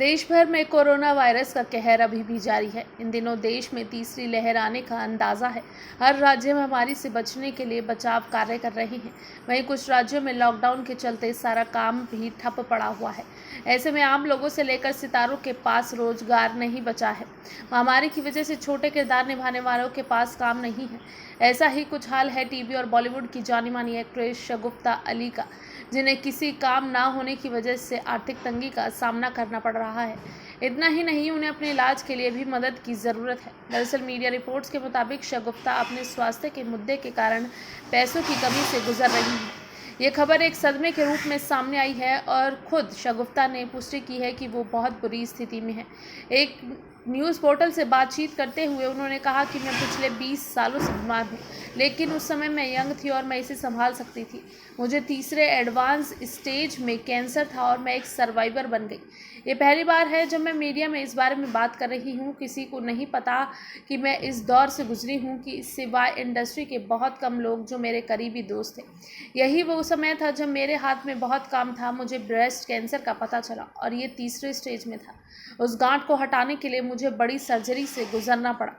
देश भर में कोरोना वायरस का कहर अभी भी जारी है। इन दिनों देश में तीसरी लहर आने का अंदाजा है। हर राज्य महामारी से बचने के लिए बचाव कार्य कर रहे हैं। वहीं कुछ राज्यों में लॉकडाउन के चलते सारा काम भी ठप पड़ा हुआ है। ऐसे में आम लोगों से लेकर सितारों के पास रोजगार नहीं बचा है। महामारी की वजह से छोटे किरदार निभाने वालों के पास काम नहीं है। ऐसा ही कुछ हाल है टीवी और बॉलीवुड की जानी मानी एक्ट्रेस शगुफ्ता अली का, जिन्हें किसी काम ना होने की वजह से आर्थिक तंगी का सामना करना पड़ रहा है। इतना ही नहीं, उन्हें अपने इलाज के लिए भी मदद की ज़रूरत है। दरअसल मीडिया रिपोर्ट्स के मुताबिक शगुफ्ता अपने स्वास्थ्य के मुद्दे के कारण पैसों की कमी से गुजर रही हैं। ये खबर एक सदमे के रूप में सामने आई है और खुद शगुफ्ता ने पुष्टि की है कि वो बहुत बुरी स्थिति में है। एक न्यूज़ पोर्टल से बातचीत करते हुए उन्होंने कहा कि मैं पिछले 20 सालों से बीमार हूँ, लेकिन उस समय मैं यंग थी और मैं इसे संभाल सकती थी। मुझे तीसरे एडवांस स्टेज में कैंसर था और मैं एक सर्वाइवर बन गई। ये पहली बार है जब मैं मीडिया में इस बारे में बात कर रही हूँ। किसी को नहीं पता कि मैं इस दौर से गुजरी हूँ कि सिवाय इंडस्ट्री के बहुत कम लोग जो मेरे करीबी दोस्त थे। यही वो समय था जब मेरे हाथ में बहुत काम था। मुझे ब्रेस्ट कैंसर का पता चला और ये तीसरे स्टेज में था। उस गांठ को हटाने के लिए मुझे बड़ी सर्जरी से गुजरना पड़ा।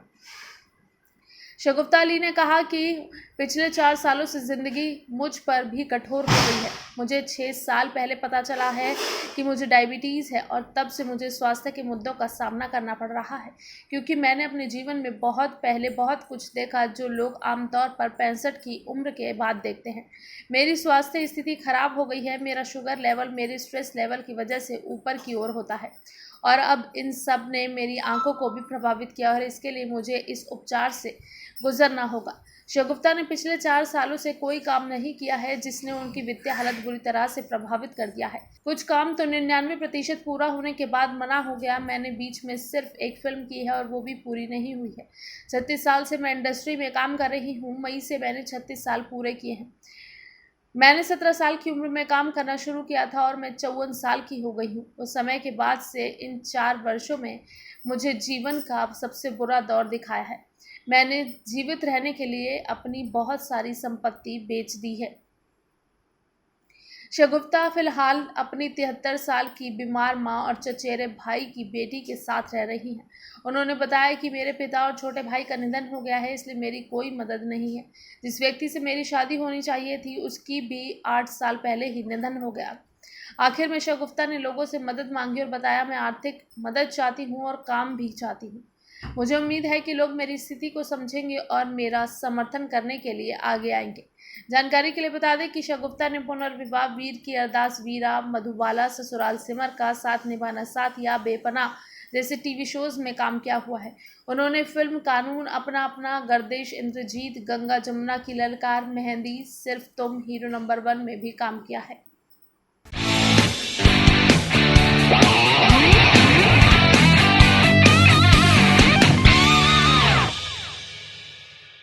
शगुफ्ता अली ने कहा कि पिछले 4 सालों से ज़िंदगी मुझ पर भी कठोर हो गई है। मुझे 6 साल पहले पता चला है कि मुझे डायबिटीज़ है और तब से मुझे स्वास्थ्य के मुद्दों का सामना करना पड़ रहा है, क्योंकि मैंने अपने जीवन में बहुत पहले बहुत कुछ देखा जो लोग आमतौर पर 65 की उम्र के बाद देखते हैं। मेरी स्वास्थ्य स्थिति खराब हो गई है। मेरा शुगर लेवल मेरे स्ट्रेस लेवल की वजह से ऊपर की ओर होता है और अब इन सब ने मेरी आंखों को भी प्रभावित किया और इसके लिए मुझे इस उपचार से गुजरना होगा। शगुफ्ता ने पिछले 4 सालों से कोई काम नहीं किया है, जिसने उनकी वित्तीय हालत बुरी तरह से प्रभावित कर दिया है। कुछ काम तो 99% पूरा होने के बाद मना हो गया। मैंने बीच में सिर्फ एक फिल्म की है और वो भी पूरी नहीं हुई है। 36 साल से मैं इंडस्ट्री में काम कर रही हूँ। मई से मैंने 36 साल पूरे किए हैं। मैंने 17 साल की उम्र में काम करना शुरू किया था और मैं 54 साल की हो गई हूँ। उस समय के बाद से इन 4 वर्षों में मुझे जीवन का सबसे बुरा दौर दिखाया है। मैंने जीवित रहने के लिए अपनी बहुत सारी संपत्ति बेच दी है। शगुफ्ता फिलहाल अपनी 73 साल की बीमार मां और चचेरे भाई की बेटी के साथ रह रही हैं। उन्होंने बताया कि मेरे पिता और छोटे भाई का निधन हो गया है, इसलिए मेरी कोई मदद नहीं है। जिस व्यक्ति से मेरी शादी होनी चाहिए थी, उसकी भी 8 साल पहले ही निधन हो गया। आखिर में शगुफ्ता ने लोगों से मदद मांगी और बताया, मैं आर्थिक मदद चाहती हूँ और काम भी चाहती हूँ। मुझे उम्मीद है कि लोग मेरी स्थिति को समझेंगे और मेरा समर्थन करने के लिए आगे आएंगे। जानकारी के लिए बता दें कि शगुफ्ता ने पुनर्विवाह, वीर की अरदास, वीरा, मधुबाला, ससुराल सिमर का, साथ निभाना साथ या बेपनाह जैसे टीवी शोज में काम किया हुआ है। उन्होंने फिल्म कानून, अपना अपना, गर्दिश, इंद्रजीत, गंगा जमुना की ललकार, मेहंदी, सिर्फ तुम, हीरो नंबर 1 में भी काम किया है।